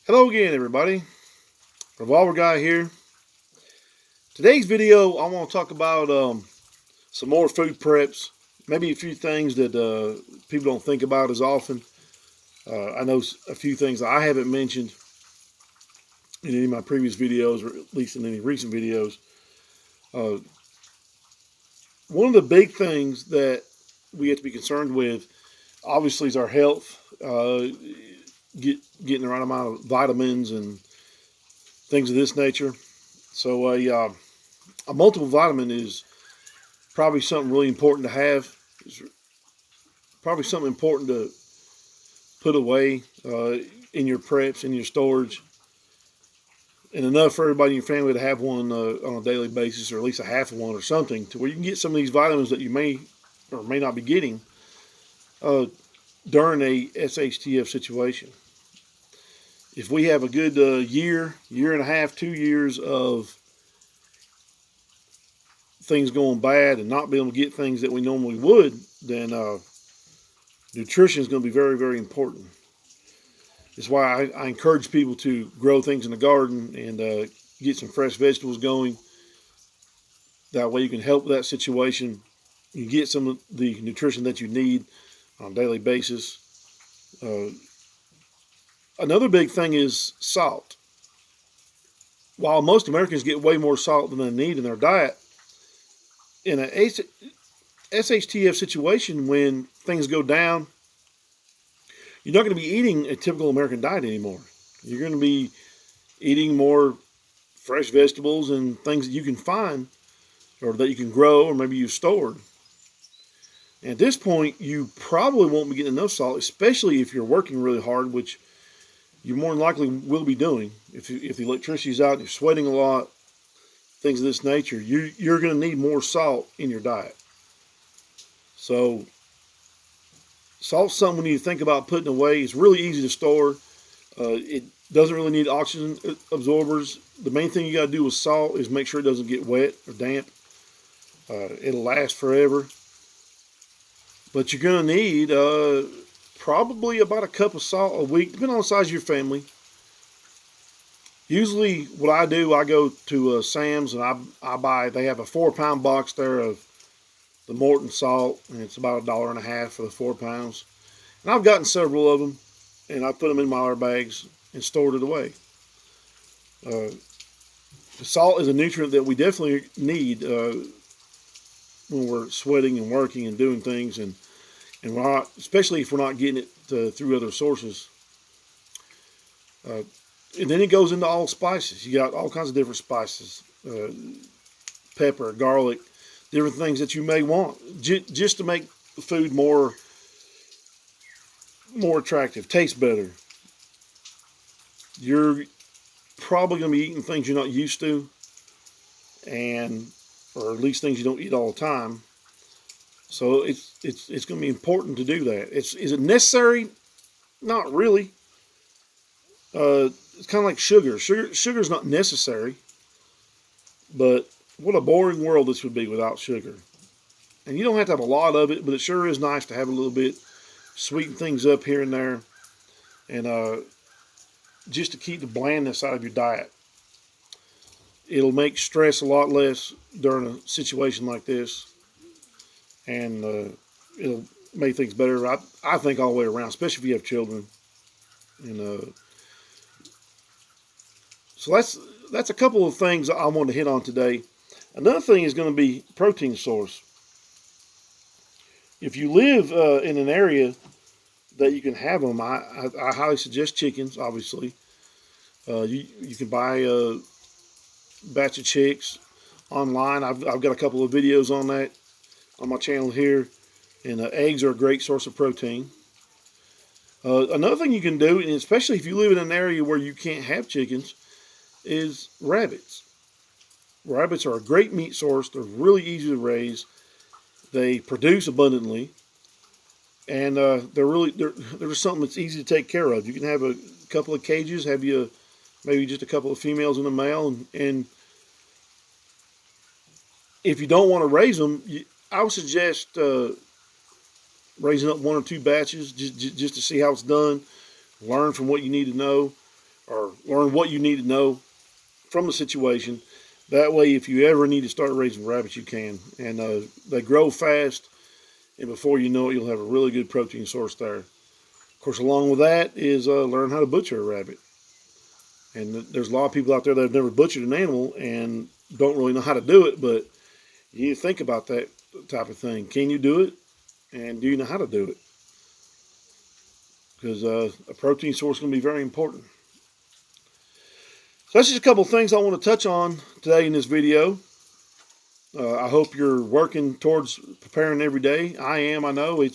Hello again, everybody. Revolver Guy here. Today's video, I want to talk about some more food preps. Maybe a few things that people don't think about as often. I know a few things that I haven't mentioned in any of my previous videos, or at least in any recent videos. One of the big things that we have to be concerned with, obviously, is our health. Getting the right amount of vitamins and things of this nature. So a multiple vitamin is probably something really important to have. It's probably something important to put away in your preps, in your storage, and enough for everybody in your family to have one on a daily basis, or at least a half of one or something, to where you can get some of these vitamins that you may or may not be getting during a SHTF situation. If we have a good year and a half, 2 years of things going bad and not being able to get things that we normally would, then nutrition is going to be very, very important. It's why I encourage people to grow things in the garden and get some fresh vegetables going. That way you can help with that situation. You get some of the nutrition that you need on a daily basis. Another big thing is salt. While most Americans get way more salt than they need in their diet, in an SHTF situation, when things go down, you're not going to be eating a typical American diet anymore. You're going to be eating more fresh vegetables and things that you can find or that you can grow or maybe you've stored. And at this point, you probably won't be getting enough salt, especially if you're working really hard, which you more than likely will be doing. If the electricity's out and you're sweating a lot, things of this nature, you're going to need more salt in your diet. So salt's something we need to think about putting away. It's really easy to store. It doesn't really need oxygen absorbers. The main thing you got to do with salt is make sure it doesn't get wet or damp. It'll last forever. But you're going to need probably about a cup of salt a week, depending on the size of your family. Usually what I do, I go to Sam's and I buy, they have a 4-pound box there of the Morton salt, and it's about $1.50 for the 4 pounds. And I've gotten several of them, and I put them in my air bags and stored it away. The salt is a nutrient that we definitely need when we're sweating and working and doing things, and we're not, especially if we're not getting it through other sources. And then it goes into all spices. You got all kinds of different spices, pepper, garlic, different things that you may want just to make the food more attractive, taste better. You're probably going to be eating things you're not used to, or at least things you don't eat all the time. So it's going to be important to do that. Is it necessary? Not really. It's kind of like sugar. Sugar's not necessary, but what a boring world this would be without sugar. And you don't have to have a lot of it, but it sure is nice to have a little bit, sweeten things up here and there, and just to keep the blandness out of your diet. It'll make stress a lot less during a situation like this, and it'll make things better, I think, all the way around, especially if you have children. And so that's a couple of things I want to hit on today. Another thing is going to be protein source. If you live in an area that you can have them, I highly suggest chickens, obviously. You can buy a batch of chicks online. I've got a couple of videos on that on my channel here. And eggs are a great source of protein. Another thing you can do, and especially if you live in an area where you can't have chickens, is rabbits. Rabbits are a great meat source. They're really easy to raise. They produce abundantly, and they're just something that's easy to take care of. You can have a couple of cages, have you maybe just a couple of females and a male, and if you don't want to raise them, I would suggest raising up 1 or 2 batches just to see how it's done, learn from what you need to know. or learn what you need to know from the situation. That way, if you ever need to start raising rabbits, you can. And they grow fast, and before you know it, you'll have a really good protein source there. Of course, along with that is learn how to butcher a rabbit. And there's a lot of people out there that have never butchered an animal and don't really know how to do it, but you need to think about that type of thing. Can you do it? And do you know how to do it? Because a protein source is going to be very important. So that's just a couple of things I want to touch on today in this video. I hope you're working towards preparing every day. I am. I know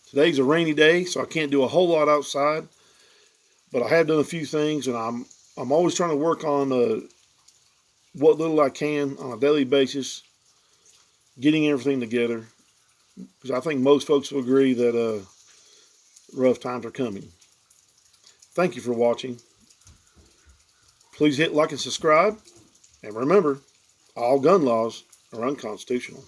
today's a rainy day, so I can't do a whole lot outside. But I have done a few things, and I'm always trying to work on what little I can on a daily basis, getting everything together. Because I think most folks will agree that rough times are coming. Thank you for watching. Please hit like and subscribe. And remember, all gun laws are unconstitutional.